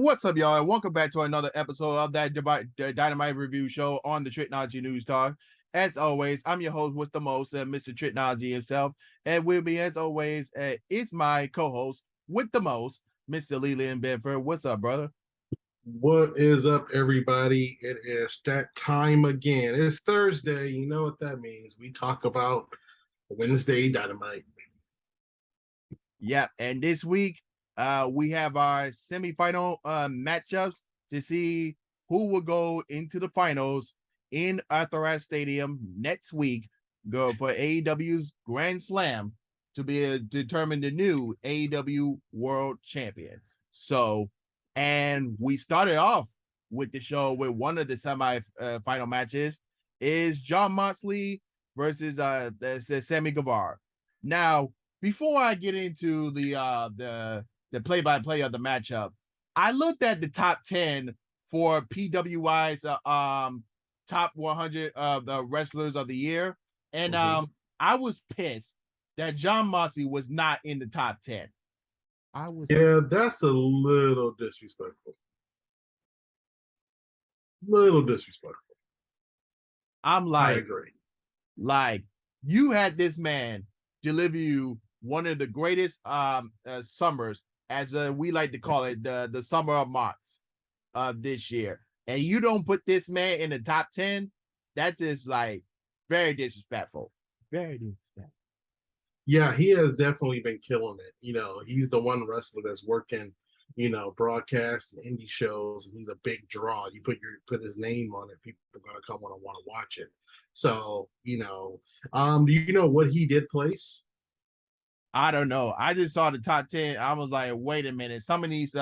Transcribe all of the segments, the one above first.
What's up, y'all? And welcome back to another episode of that Dynamite review show on the Tricology News Talk. As always, I'm your host with the most, Mr. Tricology himself. And with me, as always, is my co-host with the most, Mr. Leland Benford. What's up, brother? What is up, everybody? It is that time again. It's Thursday. You know what that means. We talk about Wednesday Dynamite. Yep. And this week, we have our semifinal matchups to see who will go into the finals in Arthur Ashe Stadium next week. Go for AEW's Grand Slam to be determine the new AEW World Champion. So, and we started off with the show with one of the semi-final matches is Jon Moxley versus Sammy Guevara. Now, before I get into the play-by-play of the matchup, I looked at the top 10 for PWI's top 100 of the wrestlers of the year, and I was pissed that Jon Moxley was not in the top 10. Yeah, that's a little disrespectful. I'm like, I agree. Like, you had this man deliver you one of the greatest summers, as we like to call it, the summer of Mox this year, and you don't put this man in the top 10. That's just like very disrespectful. Very disrespectful. Yeah, he has definitely been killing it. You know, he's the one wrestler that's working, broadcast and indie shows, and he's a big draw. You put his name on it, people are gonna come want to watch it. So, do you know what he did place? I don't know. I just saw the top 10. I was like, wait a minute. Some of these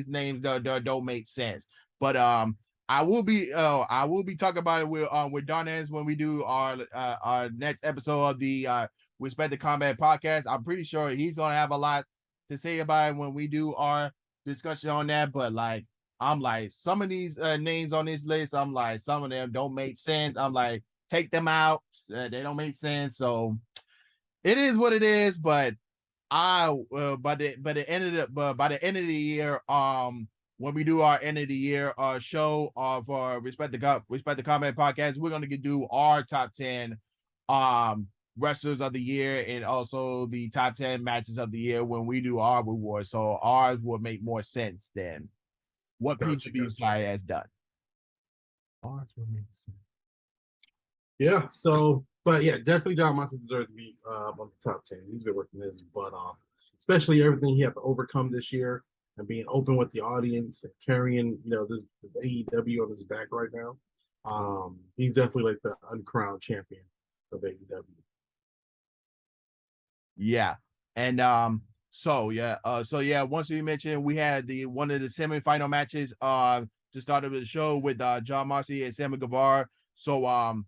names don't make sense. But I will be talking about it with Donez when we do our next episode of the Respect the Combat podcast. I'm pretty sure he's gonna have a lot to say about it when we do our discussion on that. But like, I'm like, some of these names on this list, I'm like, some of them don't make sense. I'm like, take them out. They don't make sense. So it is what it is. But by the end of the year, when we do our end of the year show of Respect the Combat podcast, we're gonna do our top 10 wrestlers of the year and also the top 10 matches of the year when we do our awards. So ours will make more sense than what PWI has done. Ours will make sense. Yeah, but yeah, definitely Jon Moxley deserves to be on the top 10. He's been working his butt off, especially everything he had to overcome this year and being open with the audience and carrying, this AEW on his back right now. He's definitely like the uncrowned champion of AEW. Yeah. And once we mentioned, we had one of the semifinal matches to start of the show with Jon Moxley and Sammy Guevara. So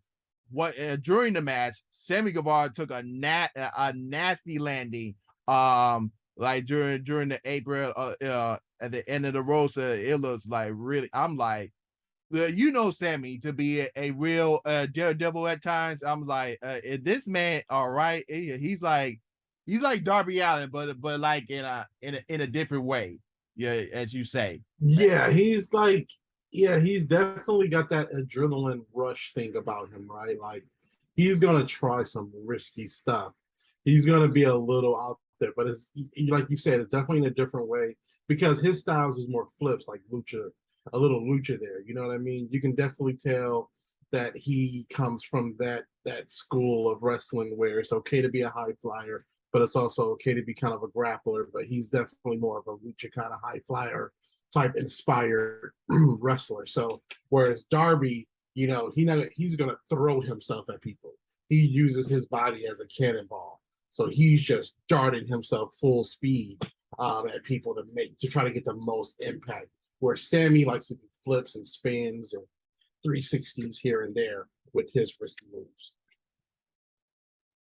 during the match, Sammy Guevara took a nasty landing like during the April at the end of the roster. It looks like really, I'm like, Sammy to be a real daredevil at times. I'm like, is this man all right? He's like Darby Allin, but like in a different way. Yeah, as you say. Yeah, he's definitely got that adrenaline rush thing about him, right? Like, he's gonna try some risky stuff. He's gonna be a little out there, but it's like you said, it's definitely in a different way because his styles is more flips, like lucha, a little lucha there. You know what I mean? You can definitely tell that he comes from that school of wrestling where it's okay to be a high flyer, but it's also okay to be kind of a grappler. But he's definitely more of a lucha kind of high flyer type inspired wrestler. So whereas Darby, he's gonna throw himself at people. He uses his body as a cannonball. So he's just darting himself full speed at people to try to get the most impact. Where Sammy likes to do flips and spins and 360s here and there with his risky moves.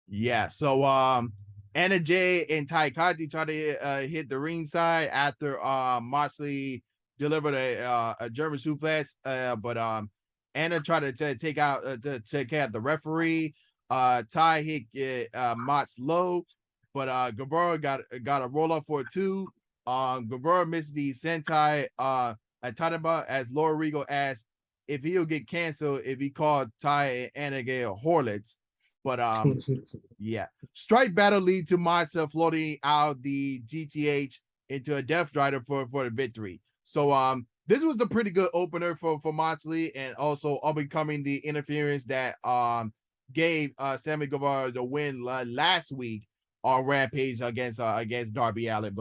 Yeah. So Anna Jay and Tricology tried to hit the ringside after Moxley delivered a German suplex, but Anna tried to take out the referee. Ty hit Mox low, but Guevara got a roll up for a 2, Guevara missed the Sentai at Tadaba as Laura Regal asked if he'll get canceled if he called Tai and Anage Horlets. But yeah. Strike battle lead to Matza floating out the GTH into a Death Strider for the victory. So this was a pretty good opener for Moxley, and also becoming the interference that gave Sammy Guevara the win last week on Rampage against Darby Allin.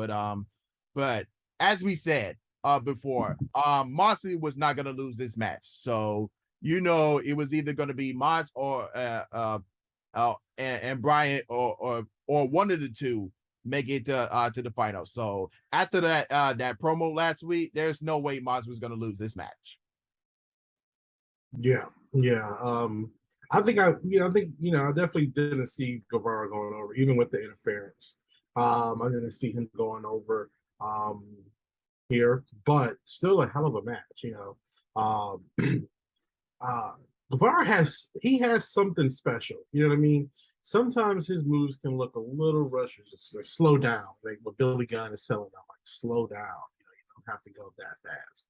But as we said before, Moxley was not gonna lose this match. So it was either gonna be Mox or and Brian or one of the two make it to the final. So after that promo last week, there's no way Mox was gonna lose this match. Yeah. I definitely didn't see Guevara going over, even with the interference. I didn't see him going over here, but still a hell of a match, Guevara has something special. You know what I mean? Sometimes his moves can look a little rushed, just like slow down, like what Billy Gunn is selling them, like slow down. You don't have to go that fast.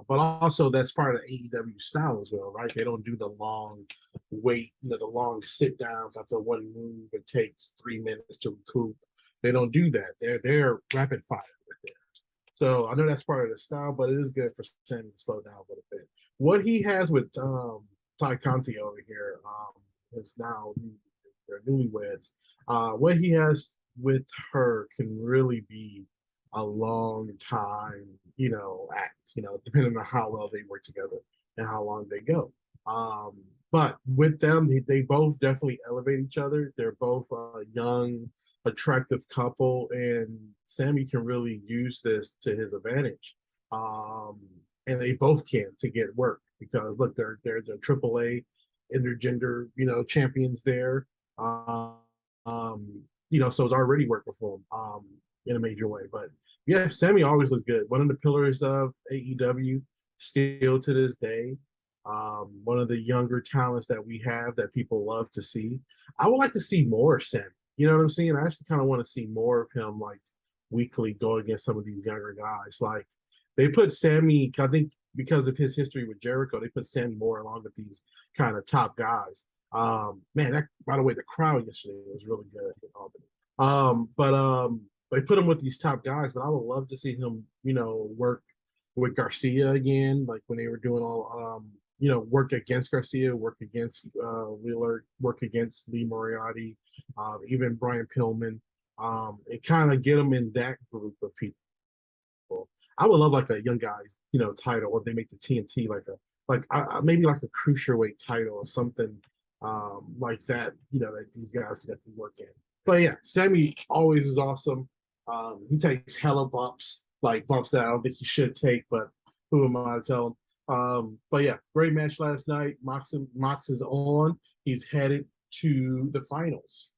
But also that's part of the AEW style as well, right? They don't do the long wait, the long sit downs after one move. It takes 3 minutes to recoup. They don't do that. They're rapid fire with theirs. So I know that's part of the style, but it is good for Sammy to slow down a little bit. What he has with Ty Conti over here is now they're newlyweds. What he has with her can really be a long time, act, depending on how well they work together and how long they go. But with them, they both definitely elevate each other. They're both a young, attractive couple, and Sammy can really use this to his advantage. And they both can to get work because look, they're the AAA intergender, champions there. So it's already working for them in a major way. But yeah, Sammy always looks good. One of the pillars of AEW still to this day. One of the younger talents that we have that people love to see. I would like to see more Sammy. You know what I'm saying? I actually kind of want to see more of him, like weekly, go against some of these younger guys. Like they put Sammy, I think because of his history with Jericho, they put Sammy more along with these kind of top guys. Man, that, by the way, the crowd yesterday was really good in Albany. But they put him with these top guys, but I would love to see him, work with Garcia again, like when they were doing all, work against Garcia, work against Wheeler, work against Lee Moriarty, even Brian Pillman, and kind of get them in that group of people. I would love like a young guys, title, or they make the TNT maybe like a cruiserweight title or something like that, that these guys can work in. But yeah, Sammy always is awesome. He takes hella bumps, like bumps that I don't think he should take, but who am I to tell him? But yeah, great match last night. Mox is on. He's headed to the finals.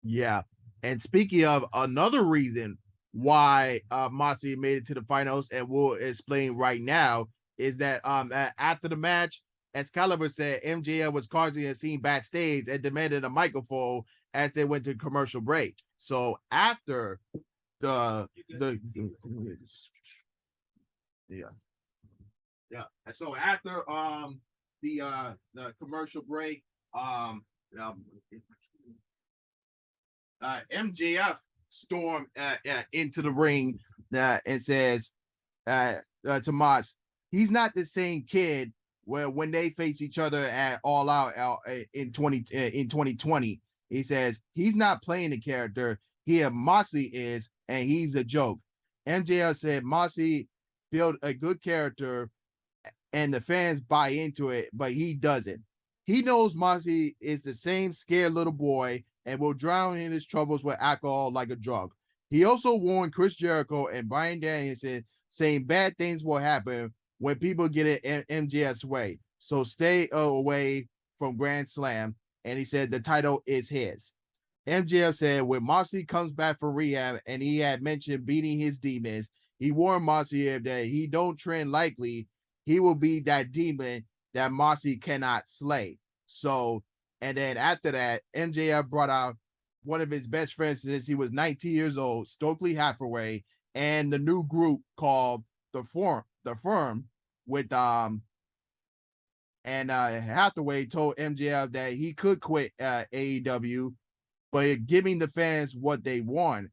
Yeah. And speaking of another reason why Moxley made it to the finals, and we'll explain right now, is that after the match, Excalibur said MJF was causing a scene backstage and demanded a microphone as they went to commercial break. So after the so after the commercial break, MJF stormed into the ring and says to Mox, he's not the same kid when they face each other at All Out in 2020. He says he's not playing the character. Moxley is, and he's a joke. MJF said Moxley built a good character and the fans buy into it, but he doesn't. He knows Moxley is the same scared little boy and will drown in his troubles with alcohol like a drug. He also warned Chris Jericho and Bryan Danielson, saying bad things will happen when people get it MJF's way. So stay away from Grand Slam. And he said the title is his. MJF said when Moxley comes back from rehab and he had mentioned beating his demons, he warned Moxley that he don't trend likely, he will be that demon that Moxley cannot slay. So, and then after that, MJF brought out one of his best friends since he was 19 years old, Stokely Hathaway, and the new group called the Firm with and Hathaway told MJF that he could quit AEW, but giving the fans what they want.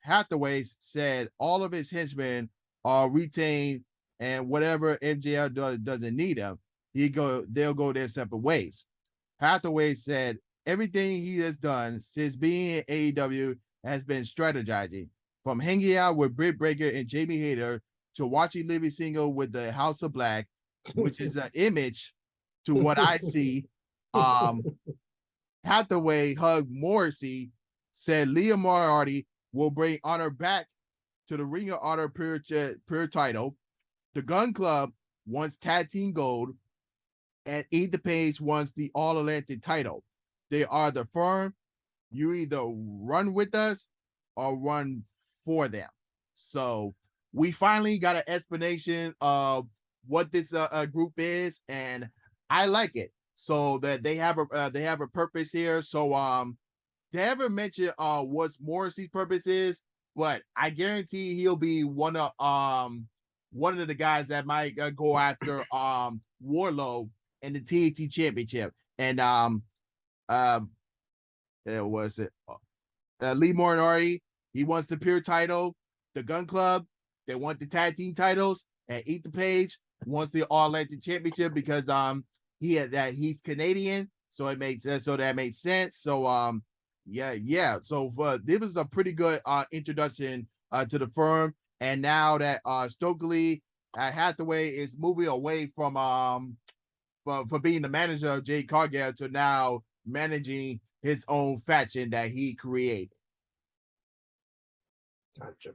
Hathaway said all of his henchmen are retained, and whatever MJF doesn't need them, they'll go their separate ways. Hathaway said everything he has done since being in AEW has been strategizing, from hanging out with Britt Baker and Jamie Hayter to watching Living Single with the House of Black, which is an image to what I see. Hathaway hugged Morrissey, said Leah Moriarty will bring honor back to the Ring of Honor Pure title. The Gun Club wants Tag Team Gold, and Ethan Page wants the All Atlantic title. They are the Firm. You either run with us or run for them. So we finally got an explanation of what this group is, and I like it. So that they have a purpose here. So they haven't mentioned what Morrissey's purpose is, but I guarantee he'll be one of the guys that might go after Warlow in the TNT Championship. And was it Lee Moriarty? He wants the Pure title. The Gun Club, they want the tag team titles, and Ethan Page wants the All Atlantic Championship because he's Canadian, so that makes sense. So yeah. So this was a pretty good introduction to the Firm, and now that Stokely Hathaway is moving away from for being the manager of Jade Cargill to now managing his own faction that he created. Gotcha.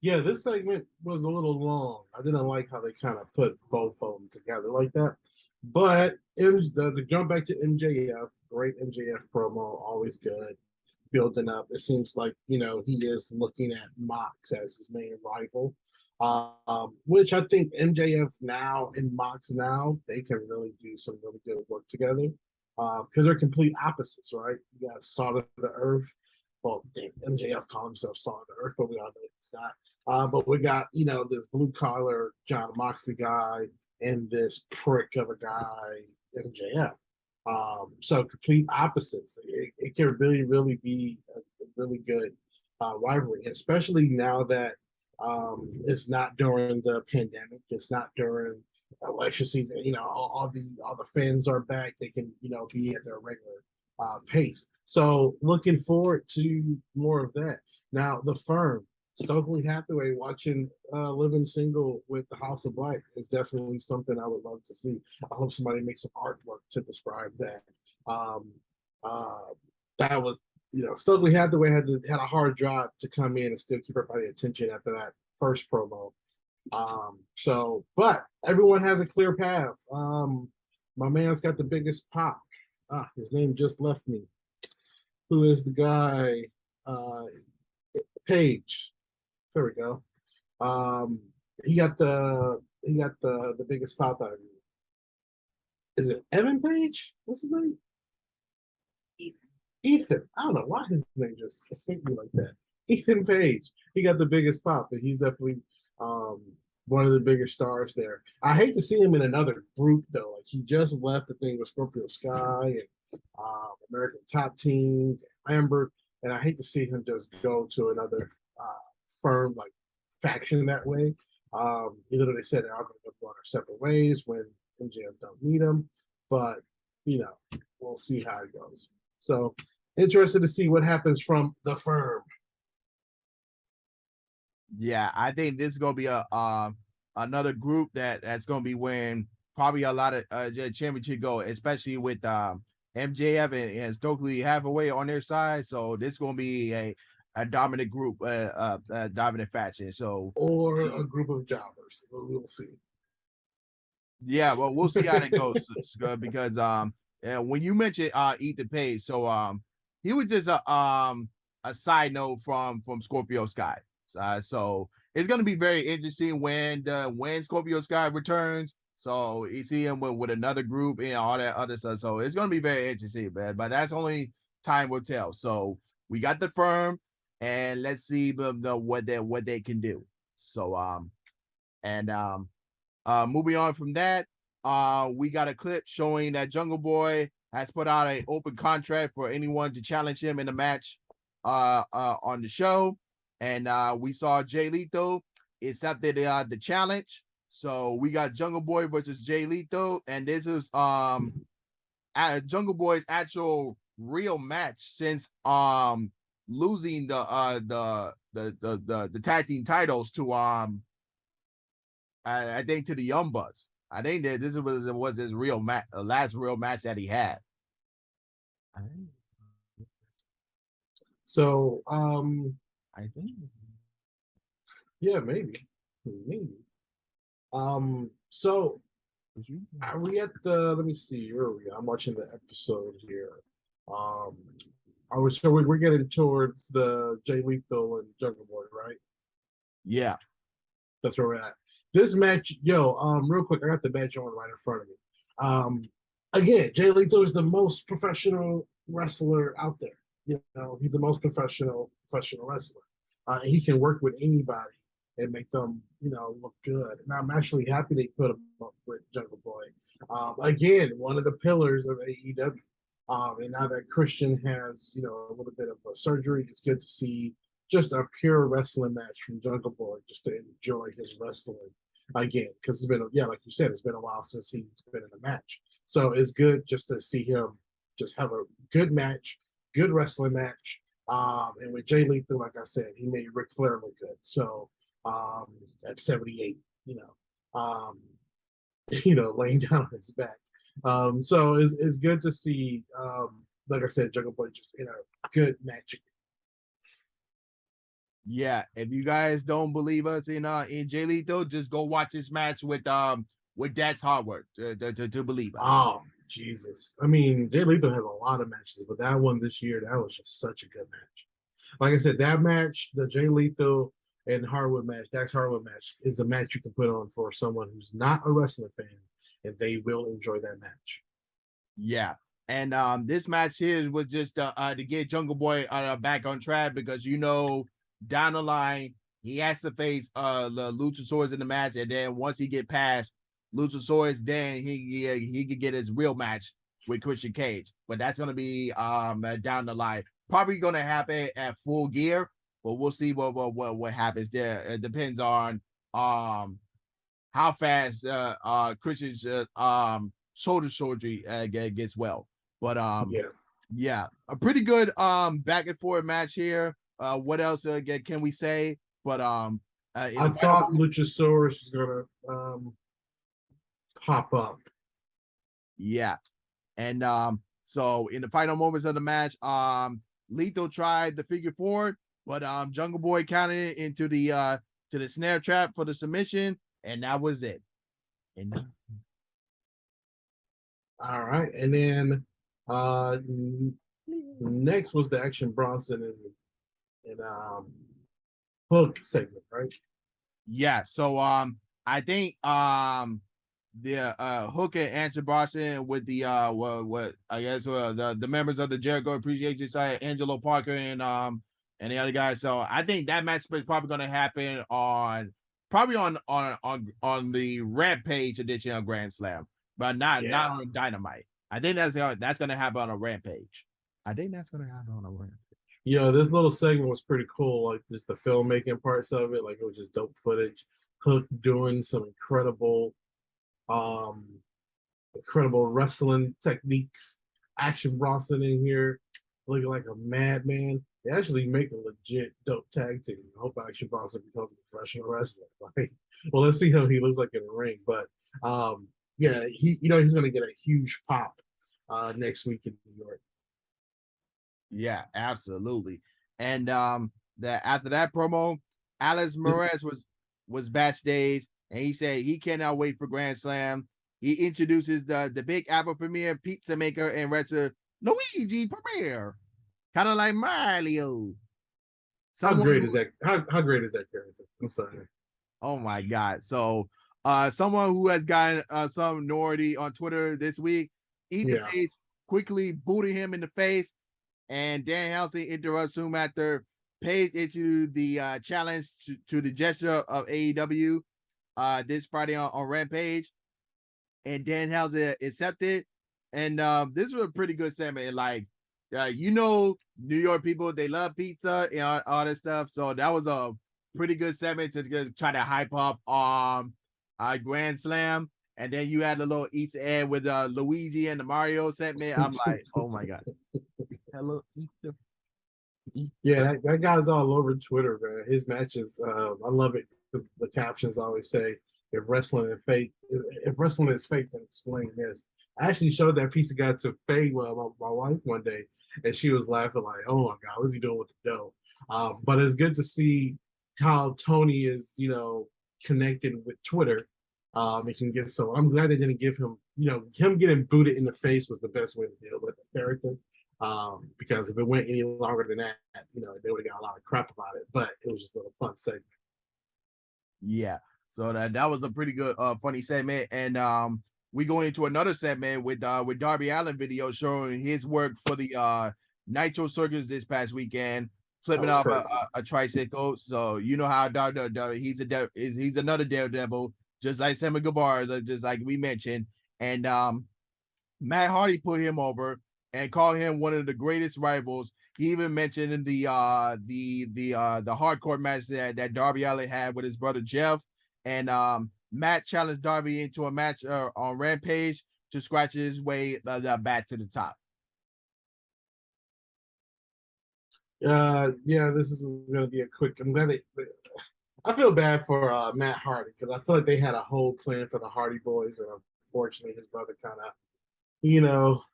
Yeah, this segment was a little long. I didn't like how they kind of put both of them together like that. But the jump back to MJF, great MJF promo, always good, building up. It seems like, he is looking at Mox as his main rival, which I think MJF now and Mox now, they can really do some really good work together because they're complete opposites, right? You got Salt of the Earth. Well, MJF called himself Salt of the Earth, but we all know he's not. But we got, this blue collar John Moxley guy and this prick of a guy, MJF. So complete opposites. It can really, really be a really good rivalry, especially now that it's not during the pandemic. It's not during election season. All the fans are back. They can, be at their regular pace. So looking forward to more of that. Now, the Firm, Stokely Hathaway watching Living Single with the House of Black is definitely something I would love to see. I hope somebody makes some artwork to describe that. That was, Stokely Hathaway had a hard job to come in and still keep everybody attention after that first promo. But everyone has a clear path. My man's got the biggest pop. His name just left me. Who is the guy? Page. There we go. He got the biggest pop out of you. Is it Evan Page? What's his name? Ethan. I don't know why his name just escaped me like that. Ethan Page. He got the biggest pop, and he's definitely one of the bigger stars there. I hate to see him in another group though. Like he just left the thing with Scorpio Sky and American Top Team, Lambert, and I hate to see him just go to another firm like faction that way. Even though they said they're all going to go our separate ways when MJF don't need them, but we'll see how it goes. So interested to see what happens from the Firm. Yeah, I think this is gonna be another group that's gonna be winning probably a lot of championship gold, especially with MJF and Stokely Hathaway on their side. So this is gonna be a dominant group, a dominant faction. So or a group of jobbers. We'll see. Yeah, well, we'll see how it goes because when you mentioned Ethan Page, so he was just a side note from Scorpio Sky. So it's going to be very interesting when Scorpio Sky returns. So you see him with another group and all that other stuff. So it's going to be very interesting, man. But that's only time will tell. So we got the firm, and let's see what they can do. So moving on from that, we got a clip showing that Jungle Boy has put out an open contract for anyone to challenge him in a match on the show. And we saw Jay Lethal accepted the challenge. So we got Jungle Boy versus Jay Lethal, and this is Jungle Boy's actual real match since losing the tag team titles to I think to the Young Bucks. I think that this was his real match, last real match that he had. So I think. Yeah, maybe. So are we at the? Let me see. Where are we? I'm watching the episode here. Are we? So we're getting towards the Jay Lethal and Jungle Boy, right? Yeah, that's where we're at. This match, real quick, I got the match on right in front of me. Again, Jay Lethal is the most professional wrestler out there. He's the most professional wrestler. He can work with anybody and make them, look good. And I'm actually happy they put him up with Jungle Boy. Again, one of the pillars of AEW. And now that Christian has, a little bit of a surgery, it's good to see just a pure wrestling match from Jungle Boy, just to enjoy his wrestling again. Because it's been, like you said, it's been a while since he's been in a match. So it's good just to see him just have a good match, good wrestling match. And with Jay Lethal, like I said, he made Ric Flair look good. So at 78, laying down on his back. So it's good to see, like I said, Jungle Boy just in a good match. Yeah, if you guys don't believe us in Jay Lethal, just go watch this match with Dax Harwood to believe us. Oh, Jesus. I mean, Jay Lethal has a lot of matches, but that one this year, that was just such a good match. Like I said, that match, the Jay Lethal and Harwood match, Dax Harwood match, is a match you can put on for someone who's not a wrestling fan, and they will enjoy that match. Yeah. And this match here was just to get Jungle Boy back on track, because down the line he has to face the Luchasaurus in the match, and then once he get past Luchasaurus, then he could get his real match with Christian Cage. But that's gonna be down the line. Probably gonna happen at Full Gear, but we'll see what happens there. It depends on how fast Christian's shoulder surgery gets well. But yeah, a pretty good back and forth match here. What else can we say? But I thought Luchasaurus was gonna pop up. Yeah, and so in the final moments of the match, Lethal tried the figure four, but Jungle Boy counted it into the snare trap for the submission, and that was it. And all right, and then next was the Action Bronson and Hook segment, right? Yeah, so I think the Hook and Action Bronson with the what I guess the members of the Jericho Appreciation Society, Angelo Parker and the other guys. So I think that match is probably going to happen on the Rampage edition of Grand Slam, but not on Dynamite. I think that's going to happen on a Rampage. This little segment was pretty cool. Like just the filmmaking parts of it, like it was just dope footage. Hook doing some incredible wrestling techniques. Action Bronson in here looking like a madman. They actually make a legit dope tag team. I hope Action Bronson becomes a professional wrestler. Like, well, let's see how he looks like in the ring. But yeah, he's going to get a huge pop next week in New York. Yeah, absolutely. And after that promo, Alex Morez was backstage, and he said he cannot wait for Grand Slam. He introduces the Big Apple Premier pizza maker and wrestler Luigi Premier, kind of like Mario. How great is that character? I'm sorry. Oh my God! So, someone who has gotten some notoriety on Twitter this week, Ethan Page quickly booted him in the face. and Dan Helsing interrupts him after Page into the challenge to the gesture of AEW this Friday on Rampage, and Dan Helsing accepted. And this was a pretty good segment. Like, New York people, they love pizza and all that stuff. So that was a pretty good segment to just try to hype up Grand Slam. And then you had a little Easter egg with Luigi and the Mario segment. I'm like, oh my god. Hello, Easter. Yeah, that guy's all over Twitter, man. His matches, I love it. The captions always say, "If wrestling is fake, if wrestling is fake, then explain this." I actually showed that piece of guy to Faye, my wife, one day, and she was laughing like, "Oh my god, what's he doing with the dough?" But it's good to see how Tony is, connected with Twitter. He can get so. I'm glad they didn't give him, him getting booted in the face was the best way to deal with the character. Because if it went any longer than that, they would have got a lot of crap about it. But it was just a little fun segment. Yeah. So that was a pretty good funny segment. And we go into another segment with Darby Allin video showing his work for the Nitro Circus this past weekend, flipping off a tricycle. So you know how he's another daredevil, just like Sammy Guevara, just like we mentioned. And Matt Hardy put him over and called him one of the greatest rivals. He even mentioned in the hardcore match that Darby Allin had with his brother Jeff, and Matt challenged Darby into a match on Rampage to scratch his way back to the top. Yeah, this is going to be a quick. I'm glad I feel bad for Matt Hardy because I feel like they had a whole plan for the Hardy Boys, and unfortunately, his brother kind of,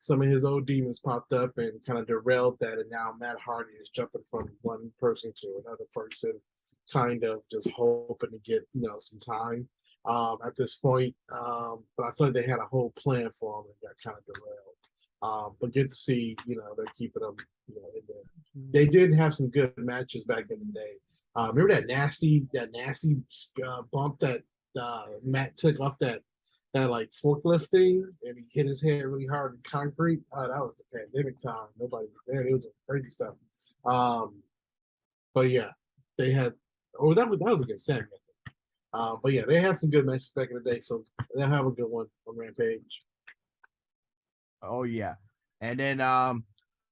some of his old demons popped up and kind of derailed that, and now Matt Hardy is jumping from one person to another person, kind of just hoping to get some time at this point. But I feel like they had a whole plan for him and got kind of derailed. But good to see, they're keeping them, in there. They did have some good matches back in the day. Remember that nasty bump that Matt took off that like forklift thing, and he hit his head really hard in concrete. That was the pandemic time. Nobody was there. It was crazy stuff. But yeah, they had. Or that was a good segment. But yeah, they had some good matches back in the day, so they'll have a good one on Rampage. Oh yeah, and then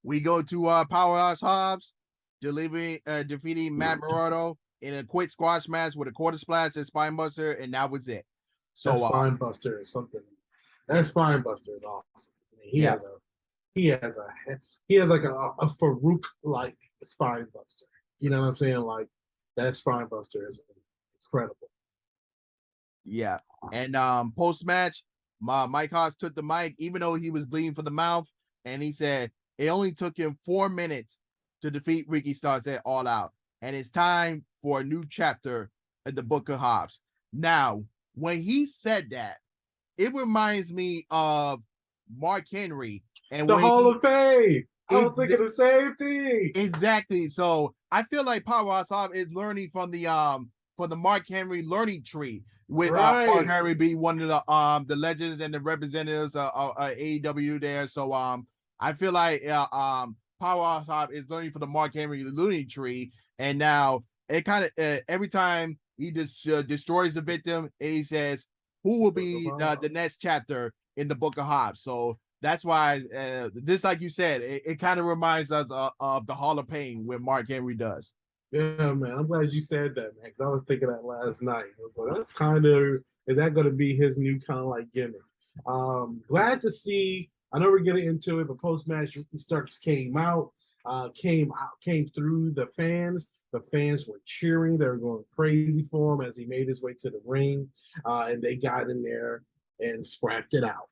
we go to Powerhouse Hobbs defeating Matt Murado in a quick squash match with a quarter splash and spinebuster, and that was it. So that spinebuster is something. That spinebuster is awesome. I mean, he has like a Farouk like spinebuster. You know what I'm saying? Like that spinebuster is incredible. Yeah, and post match, Mike Haas took the mic, even though he was bleeding from the mouth, and he said it only took him 4 minutes to defeat Ricky Starks at All Out, and it's time for a new chapter in the Book of Hobbs. Now, when he said that, it reminds me of Mark Henry and the Hall of Fame. I was thinking the same thing. Exactly. So I feel like Powerhouse Hobbs is learning from the Mark Henry learning tree, with Mark Henry being one of the legends and the representatives of AEW there. So I feel like Powerhouse Hobbs is learning from the Mark Henry learning tree, and now it kind of every time he just destroys the victim, and he says, "Who will be the next chapter in the Book of Hobbs?" So that's why, just like you said, it kind of reminds us of the Hall of Fame when Mark Henry does. Yeah, man. I'm glad you said that, man, because I was thinking that last night. I was like, that's kind of, is that going to be his new kind of like gimmick? Glad to see. I know we're getting into it, but post match, Ricky Starks came through the fans. The fans were cheering. They were going crazy for him as he made his way to the ring, and they got in there and scrapped it out.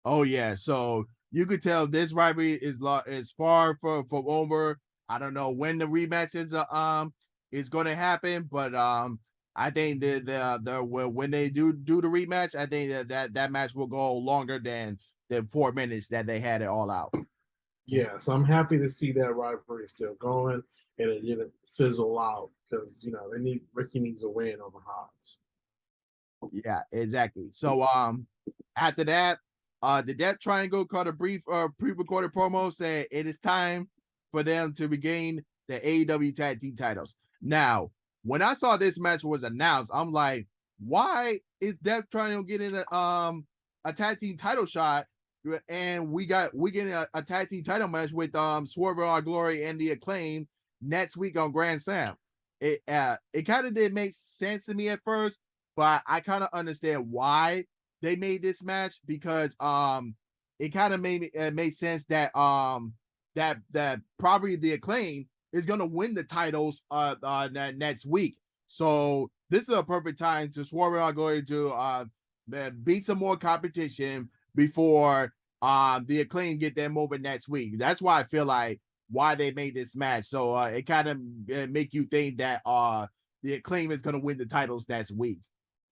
Oh yeah, so you could tell this rivalry is far from over. I don't know when the rematch is going to happen, but I think when they do the rematch, I think that match will go longer than 4 minutes that they had it All Out. Yeah, so I'm happy to see that rivalry still going and it didn't fizzle out because Ricky needs a win over Hobbs. Yeah, exactly. So after that, The Death Triangle called a brief pre-recorded promo saying it is time for them to regain the AEW Tag Team titles. Now, when I saw this match was announced, I'm like, why is Death Triangle getting a tag team title shot? And we getting a tag team title match with Swerve in Our Glory and the Acclaim next week on Grand Slam. It kind of didn't make sense to me at first, but I kind of understand why they made this match, because it kind of made sense that that probably the Acclaim is gonna win the titles next week. So this is a perfect time to Swerve in Our Glory to beat some more competition before the Acclaim get them over next week. That's why I feel like why they made this match. So it kind of make you think that the Acclaim is gonna win the titles next week.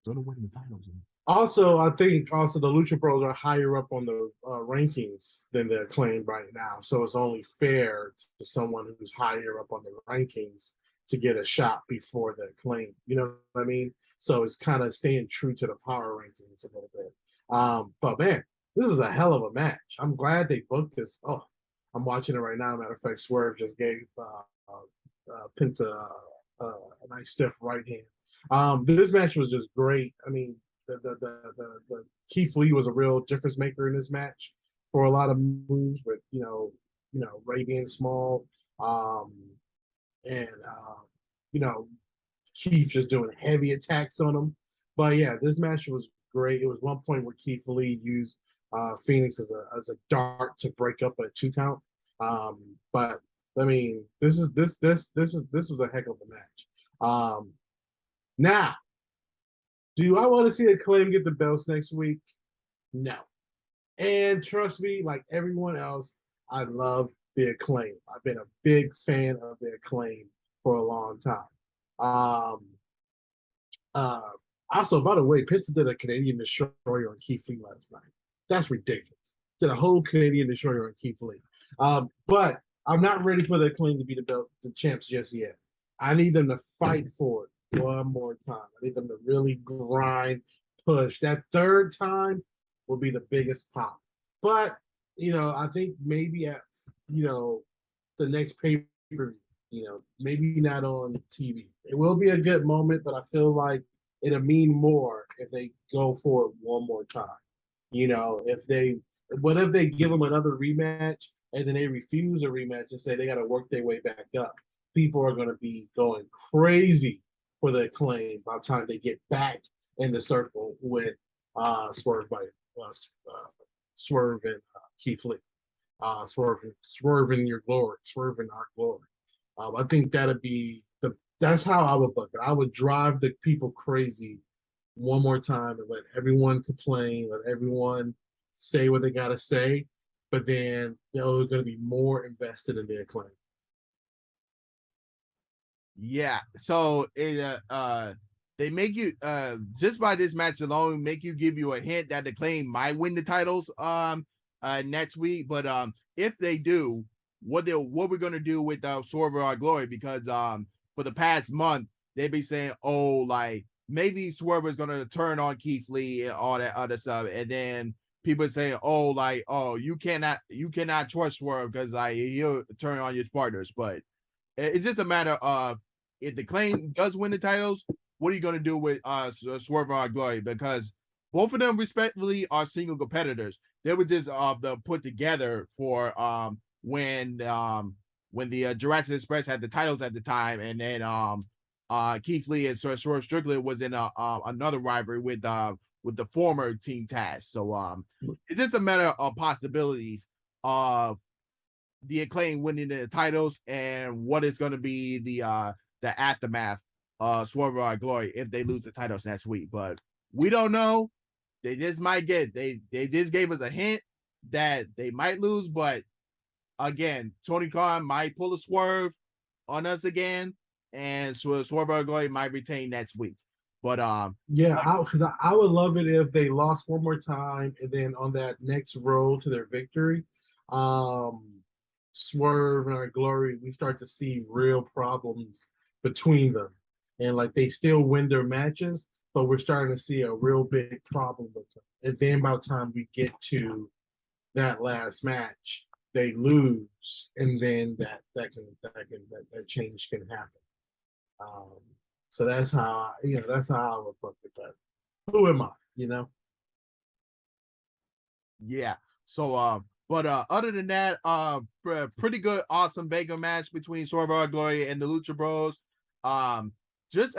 Gonna win the titles. Also, I think also the Lucha Bros are higher up on the rankings than the Acclaim right now. So it's only fair to someone who's higher up on the rankings to get a shot before the Acclaim. You know what I mean? So it's kind of staying true to the power rankings a little bit. But man, this is a hell of a match. I'm glad they booked this. Oh, I'm watching it right now. Matter of fact, Swerve just gave Penta a nice stiff right hand. This match was just great. I mean, the Keith Lee was a real difference maker in this match for a lot of moves with Ray being small, and Keith just doing heavy attacks on him. But yeah, this match was great. It was one point where Keith Lee used Phoenix as a dart to break up a 2 count. But I mean, this was a heck of a match. Now, do I want to see Acclaim get the belts next week? No. And trust me, like everyone else, I love the Acclaim. I've been a big fan of the Acclaim for a long time. Also, by the way, Penta did a Canadian Destroyer on Keith Lee last night. That's ridiculous. Did a whole Canadian Destroyer on Keith Lee. But I'm not ready for the Acclaim to be the champs just yet. I need them to fight for it one more time. I need them to really grind, push. That third time will be the biggest pop. But, I think maybe at, the next pay-per-view, maybe not on TV. It will be a good moment, but I feel like it'll mean more if they go for it one more time. What if they give them another rematch and then they refuse a rematch and say they got to work their way back up? People are going to be going crazy for the Acclaim by the time they get back in the circle with Swerve and Keith Lee. Swerve in your glory, Swerve in our glory. I think that's how I would book it. I would drive the people crazy one more time and let everyone complain, let everyone say what they gotta say, but then they're going to be more invested in their Acclaim. Yeah, so they make you just by this match alone make you give you a hint that the Acclaim might win the titles next week. But if they do, what we're gonna do with Swerve in Our Glory, because for the past month they've been saying, oh, like maybe Swerve is gonna turn on Keith Lee and all that other stuff, and then people say, oh, like, oh, you cannot trust Swerve because like he'll turn on your partners. But it's just a matter of, if the Acclaim does win the titles, what are you going to do with Swerve in Our Glory? Because both of them, respectively, are single competitors. They were just put together for when the Jurassic Express had the titles at the time, and then Keith Lee and Swerve Strickland was in another rivalry with the former Team Taz. So it's just a matter of possibilities of the Acclaim winning the titles and what is going to be the aftermath of Swerve in Our Glory if they lose the titles next week. But we don't know. They just might they just gave us a hint that they might lose, but again, Tony Khan might pull a swerve on us again, and Swerve in Our Glory might retain next week. But yeah, because I would love it if they lost one more time, and then on that next road to their victory, Swerve in Our Glory, we start to see real problems between them, and like they still win their matches, but we're starting to see a real big problem with them. And then by the time we get to that last match, they lose, and then that change can happen. Um, so that's how that's how I would look at that. Who am I? Yeah. So but other than that, pretty good, awesome Baker match between Swerve Glory and the Lucha Bros. Just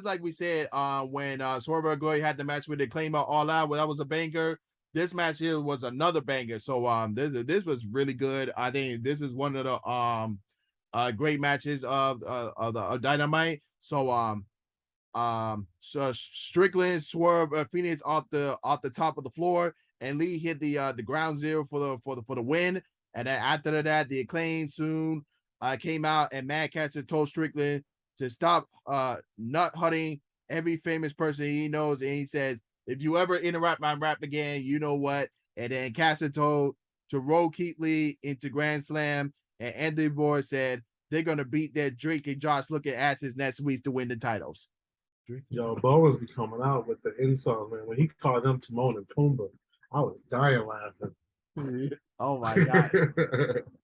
like we said, when Swerve Glory had the match with the Claimer All Out, well, that was a banger. This match here was another banger. So this was really good. I think this is one of the great matches of the Dynamite. So Strickland swerve Phoenix off the top of the floor, and Lee hit the ground zero for the win. And then after that, the Acclaim soon came out, and Mad Catcher told Strickland to stop nut hunting every famous person he knows, and he says, if you ever interrupt my rap again, you know what. And then Catcher told to roll Keith Lee into Grand Slam, and Anthony Boyd said they're gonna beat their Drake and Josh looking asses next week to win the titles. Yo, Bowens be coming out with the insult, man. When he called them Timon and Pumbaa, I was dying laughing. Oh my god!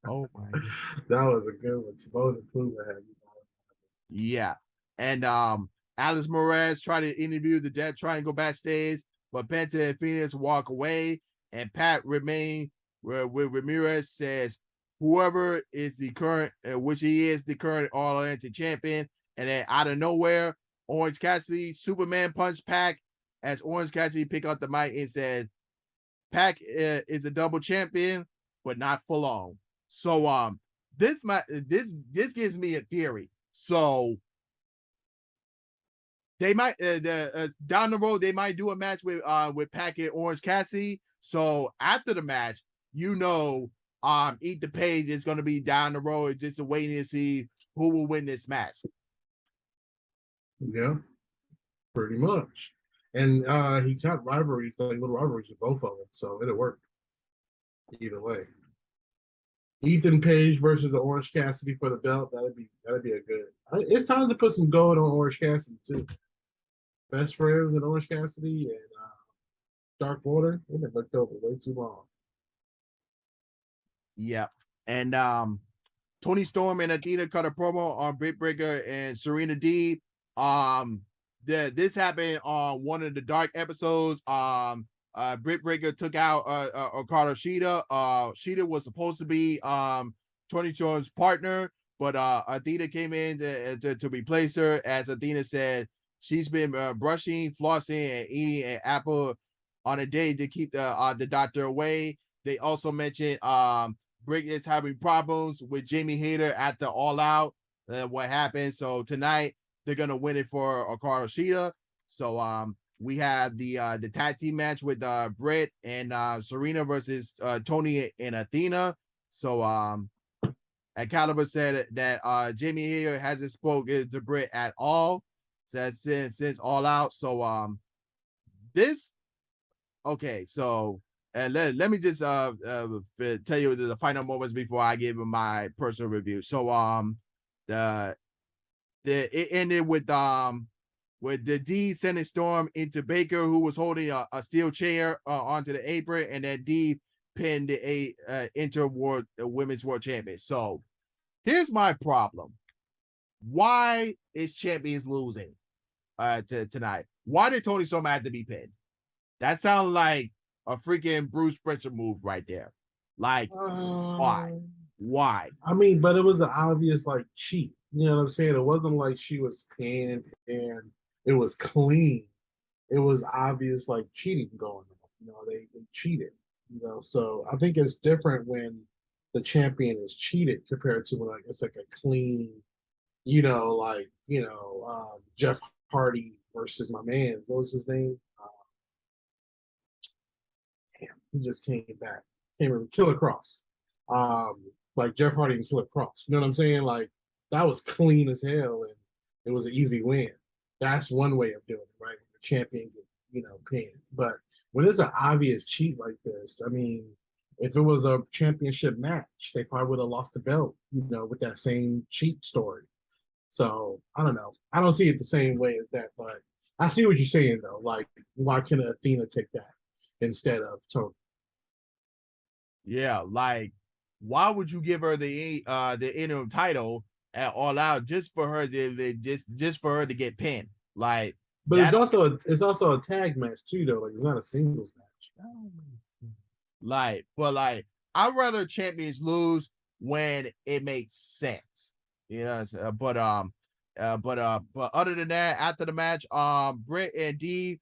Oh my god! That was a good one. Timon and Pumbaa had me. Yeah, and Alice Moraes tried to interview the Dead Triangle backstage, but Penta and Phoenix walk away, and Pat remain with Ramirez says whoever is the current, which he is the current All Atlantic champion, and then out of nowhere, Orange Cassidy Superman punch Pac as Orange Cassidy pick up the mic and says Pac is a double champion, but not for long. So this gives me a theory. So they might down the road they might do a match with Pac and Orange Cassidy. So after the match, Eat the Page is going to be down the road, just waiting to see who will win this match. Yeah, pretty much. And he got rivalries, like little rivalries with both of them, so it'll work either way. Ethan Page versus the Orange Cassidy for the belt. That'd be a good. It's time to put some gold on Orange Cassidy too. Best friends in Orange Cassidy and Dark Water. They've been looked over way too long. Yeah, and Tony Storm and Athena cut a promo on Britt Baker and Serena Deeb. This happened on one of the Dark episodes. Britt Baker took out Okada Shida. Shida was supposed to be Tony Storm's partner, but Athena came in to replace her. As Athena said, she's been brushing, flossing, and eating an apple on a day to keep the doctor away. They also mentioned Britt is having problems with Jamie Hayter at the All Out. What happened? So tonight they're gonna win it for Okada Shida. So we have the tag team match with Britt and Serena versus Tony and Athena. So Excalibur said that Jamie Hayter hasn't spoken to Britt at all since All Out. So this okay. So let me just tell you the final moments before I give my personal review. So it ended with the D sending Storm into Baker, who was holding a steel chair onto the apron, and then D pinned the women's world champion. So here's my problem. Why is champions losing tonight? Why did Tony Storm have to be pinned? That sounds like a freaking Bruce Springsteen move right there. Like, why? Why? I mean, but it was an obvious cheat. You know what I'm saying? It wasn't like she was pinned and it was clean. It was obvious cheating going on. They cheated. So I think it's different when the champion is cheated compared to when it's like a clean, Jeff Hardy versus my man. What was his name? He just came back. Came in Killer Cross. Like Jeff Hardy and Killer Cross. You know what I'm saying? That was clean as hell and it was an easy win. That's one way of doing it, right? The champion get, pinned. But when it's an obvious cheat like this, I mean, if it was a championship match, they probably would have lost the belt, with that same cheat story. So I don't know. I don't see it the same way as that, but I see what you're saying though. Like, why can Athena take that instead of Tony? Yeah, like why would you give her the interim title at All Out just for her just for her to get pinned? Like But that it's also a tag match too though. Like it's not a singles match. but like I'd rather champions lose when it makes sense. You know, but other than that, after the match, Britt and Dee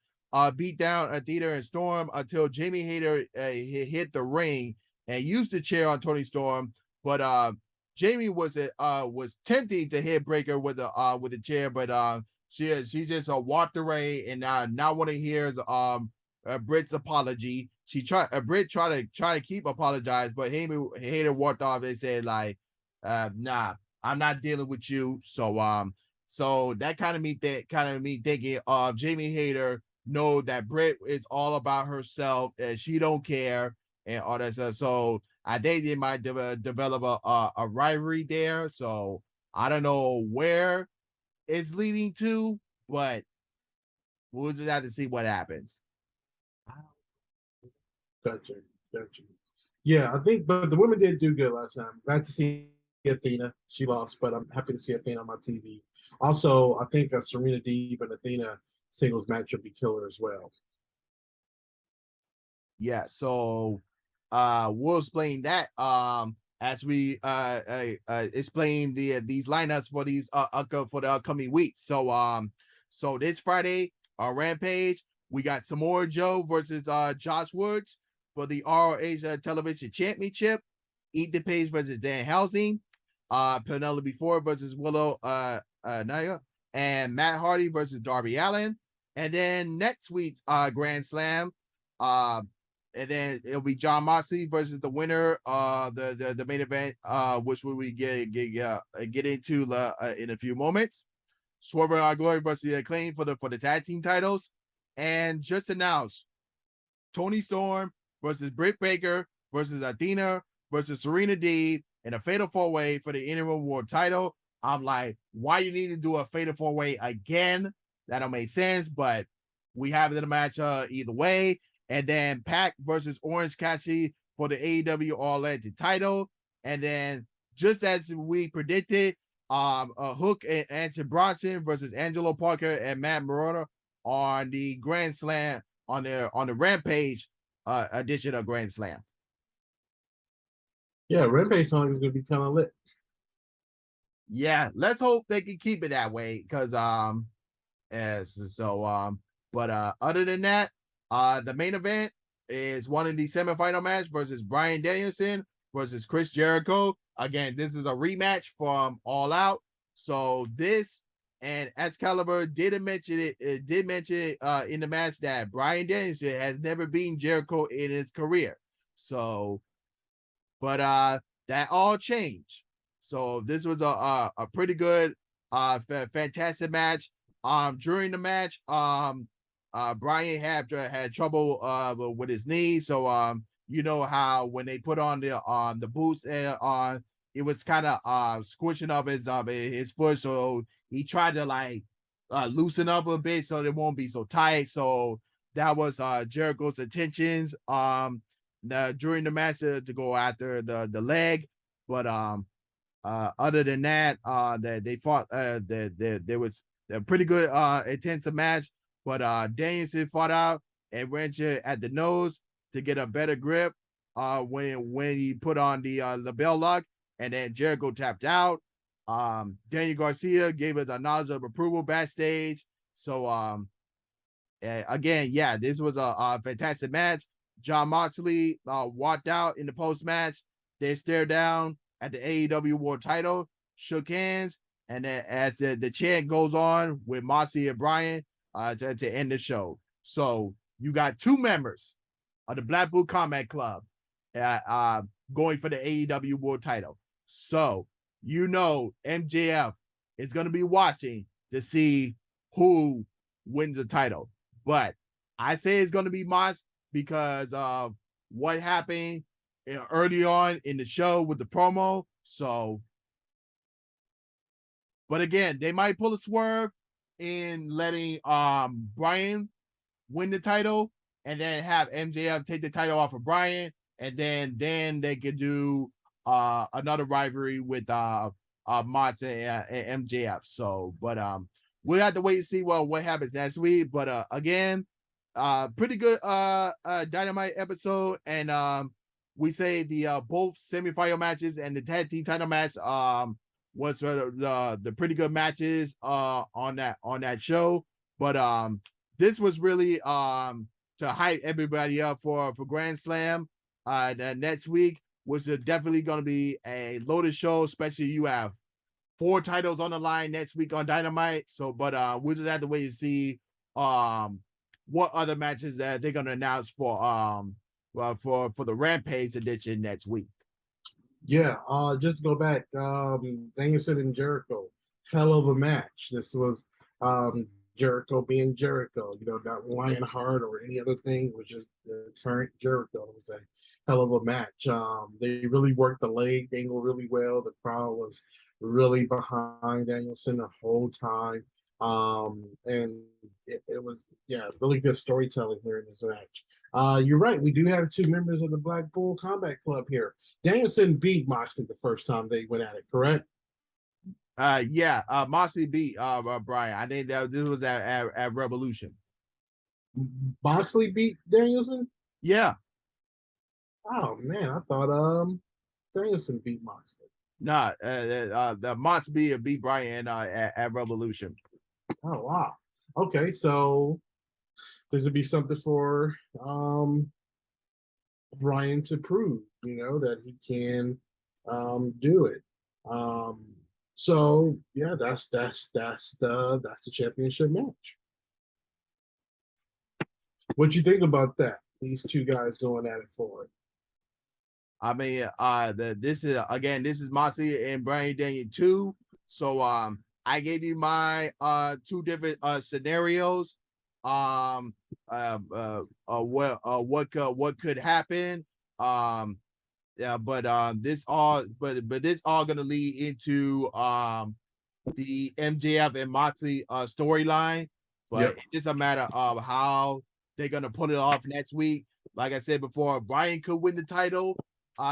beat down Athena and Storm until Jamie Hayter hit the ring and used the chair on Tony Storm, but Jamie was tempting to hit Breaker with the chair, but she just walked away and not want to hear the Britt's apology. Britt tried to keep apologize, but Hayter walked off and said like, nah, I'm not dealing with you. So that kind of me thinking of Jamie Hayter know that Britt is all about herself and she don't care and all that stuff. So I think they might develop a rivalry there. So I don't know where it's leading to, but we'll just have to see what happens. Gotcha, gotcha. Yeah, I think, but the women did do good last time. Glad to see Athena. She lost, but I'm happy to see Athena on my TV. Also, I think a Serena Deeb and Athena singles match would be killer as well. Yeah, so we'll explain that as we explain these lineups for these for the upcoming weeks. So this Friday on Rampage, we got Samoa Joe versus Josh Woods for the ROH Television Championship. Ethan Page versus Dan Helsing. Penelope Ford versus Willow Naya, and Matt Hardy versus Darby Allin. And then next week's Grand Slam, and then it'll be John Moxley versus the winner, the main event, which we get into in a few moments. Swerve and Our Glory versus the Acclaim for the tag team titles, and just announced Tony Storm versus Britt Baker versus Athena versus Serena Deeb in a fatal four-way for the interim world title. I'm like, why you need to do a fatal four-way again? That don't make sense, but we have it in a match either way. And then Pac versus Orange Cassidy for the AEW All Atlantic title. And then just as we predicted, Hook and Anson Bronson versus Angelo Parker and Matt Murata on the Grand Slam on the Rampage edition of Grand Slam. Yeah, Rampage sounds like it's gonna be kind of lit. Yeah, let's hope they can keep it that way because but other than that, the main event is one of the semifinal match versus Bryan Danielson versus Chris Jericho. Again, this is a rematch from All Out. So this and Excalibur did mention it in the match that Bryan Danielson has never beaten Jericho in his career. So, but that all changed. So this was a pretty good, fantastic match. During the match, Bryan had trouble with his knee. So you know how when they put on the boots and on it was kind of squishing up his foot. So he tried to like loosen up a bit so it won't be so tight. So that was Jericho's intentions during the match to go after the leg. But other than that, they fought. There was a pretty good intensive match. But Danielson fought out and wrenched it at the nose to get a better grip. When he put on the bell lock, and then Jericho tapped out. Daniel Garcia gave us a nod of approval backstage. So again, yeah, this was a fantastic match. John Moxley walked out in the post match. They stared down at the AEW World Title, shook hands, and then as the chant goes on with Moxley and Bryan to end the show. So you got two members of the Blackpool Combat Club going for the AEW World Title. So you know MJF is going to be watching to see who wins the title. But I say it's going to be Mox because of what happened early on in the show with the promo. So, but again, they might pull a swerve in letting Brian win the title and then have MJF take the title off of Brian, and then they could do another rivalry with Mox and MJF. So, but we'll have to wait and see what happens next week. But again, pretty good Dynamite episode, and we say the both semifinal matches and the tag team title match was the pretty good matches on that show. But this was really to hype everybody up for Grand Slam next week, which is definitely going to be a loaded show, especially you have 4 titles on the line next week on Dynamite. So, but we'll just have to wait and see what other matches that they're going to announce for the Rampage edition next week. Yeah, just to go back, Danielson and Jericho, hell of a match. This was Jericho being Jericho, not Lionheart or any other thing, which is the current Jericho. It was a hell of a match. They really worked the leg angle really well. The crowd was really behind Danielson the whole time. And it was, really good storytelling here in this match. You're right. We do have 2 members of the Black Bull Combat Club here. Danielson beat Moxley the first time they went at it, correct? Moxley beat Brian. I think that this was at Revolution. Moxley beat Danielson? Yeah. Oh man, I thought Danielson beat Moxley. Nah, the Moxley beat Brian at Revolution. Oh wow. Okay, so this would be something for Brian to prove, that he can do it. So yeah, that's the championship match. What you think about that? These 2 guys going at it for it. I mean, this is Moxley and Brian Daniel 2. So I gave you my 2 different scenarios. What could happen. This all gonna lead into the MJF and Moxley storyline. But it's just a matter of how they're gonna put it off next week. Like I said before, Brian could win the title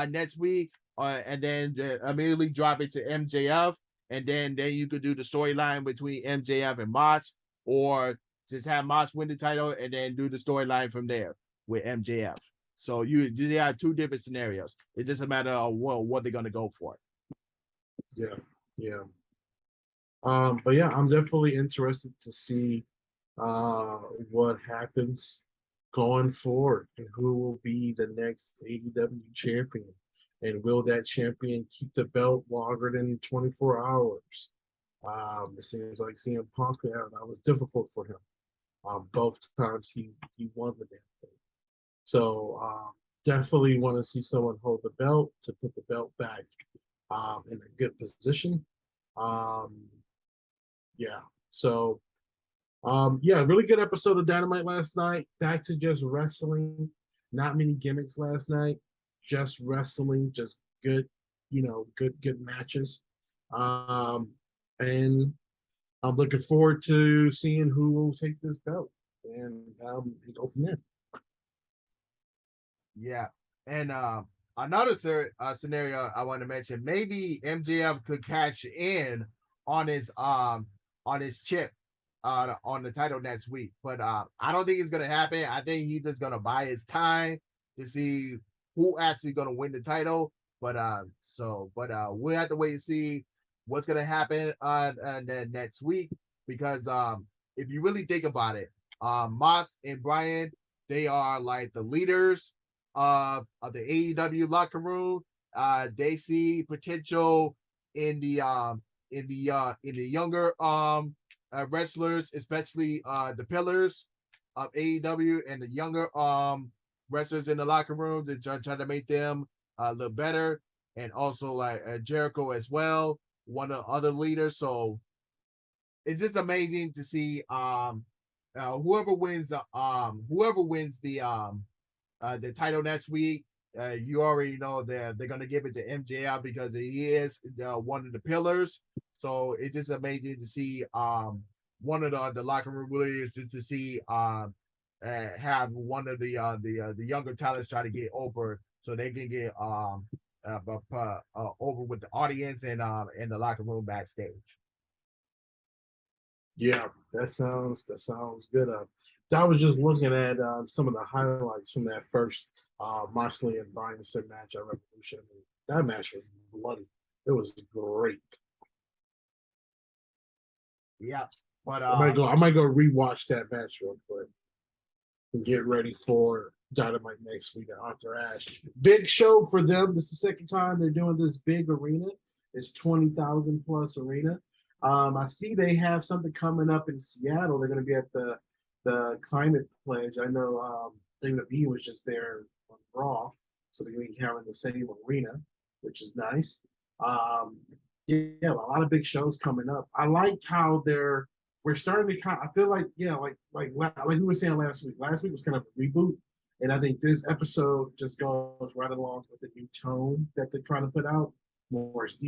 next week, and then immediately drop it to MJF, and then you could do the storyline between MJF and Mox, or just have Mox win the title and then do the storyline from there with MJF. So you have 2 different scenarios. It's just a matter of what they're gonna go for. Yeah. But yeah, I'm definitely interested to see what happens going forward and who will be the next AEW champion. And will that champion keep the belt longer than 24 hours? It seems like CM Punk, that was difficult for him. Both times he won the damn thing. So definitely want to see someone hold the belt to put the belt back in a good position. So really good episode of Dynamite last night. Back to just wrestling. Not many gimmicks last night. Just wrestling. Just good, good matches. And I'm looking forward to seeing who will take this belt and go from there. Yeah, and another scenario I want to mention: maybe MJF could cash in on his chip on the title next week. But I don't think it's gonna happen. I think he's just gonna buy his time to see who actually gonna win the title. But we'll have to wait and see what's gonna happen next week, because if you really think about it, Mox and Brian, they are like the leaders of the AEW locker room. They see potential in the younger wrestlers, especially the pillars of AEW and the younger wrestlers in the locker room. They try to make them a little better, and also like Jericho as well, one of the other leaders. So it's just amazing to see whoever wins the title next week. You already know they're gonna give it to MJF because he is one of the pillars. So it's just amazing to see one of the locker room really is to see have one of the younger talents try to get over so they can get over with the audience and in the locker room backstage. Yeah, that sounds good. I was just looking at some of the highlights from that first Moxley and Bryanson match at Revolution. That match was bloody. It was great. Yeah, but I might go rewatch that match real quick and get ready for Dynamite next week at Arthur Ashe. Big show for them. This is the second time they're doing this big arena. It's 20,000 plus arena. I see they have something coming up in Seattle. They're going to be at the Climate Pledge. I know WWE was just there on Raw, so they're going to be having the same arena, which is nice. Yeah, a lot of big shows coming up. I like how we're starting to kind. I feel like like we were saying last week. Last week was kind of a reboot, and I think this episode just goes right along with the new tone that they're trying to put out. More, it's a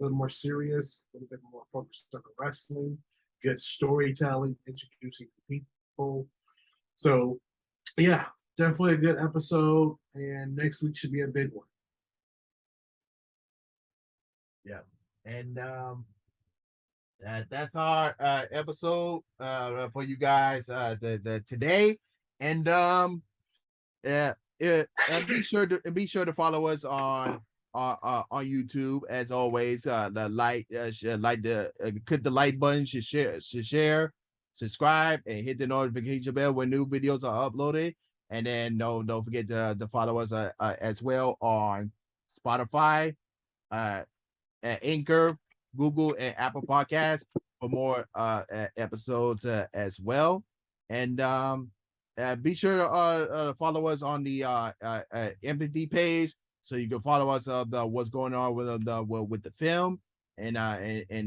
little more serious, a little bit more focused on wrestling, good storytelling, introducing people. So, yeah, definitely a good episode, and next week should be a big one. Yeah, and that's our episode for you guys the today, and be sure to follow us on YouTube as always. The click the like button, share, subscribe, and hit the notification bell when new videos are uploaded. And then don't forget to follow us as well on Spotify, Anchor, Google, and Apple Podcasts for more episodes as well. And be sure to follow us on the empathy page so you can follow us what's going on with the film and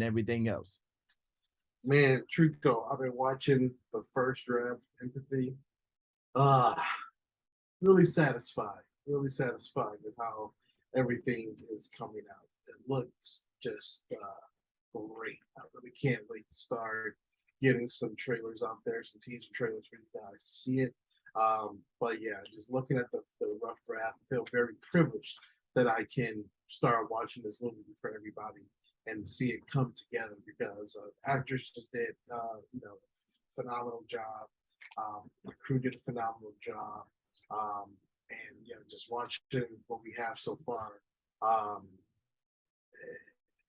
everything else. Man, Trico, I've been watching the first draft empathy. Really satisfied with how everything is coming out. It looks just great. I really can't wait to start getting some trailers out there, some teaser trailers for you guys to see it. But yeah, just looking at the rough draft, I feel very privileged that I can start watching this movie for everybody and see it come together because actors just did, phenomenal job. The crew did a phenomenal job. And just watching what we have so far,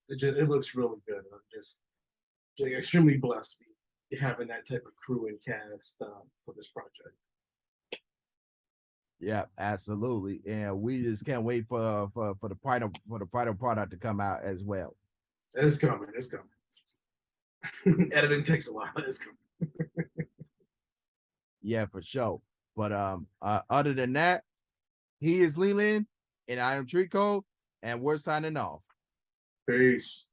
it looks really good. I'm just extremely blessed to be having that type of crew and cast for this project. Yeah, absolutely, and we just can't wait for the final product to come out as well. It's coming. Editing takes a while. It's coming. Yeah, for sure. But other than that, he is Leland, and I am Trico, and we're signing off. Peace.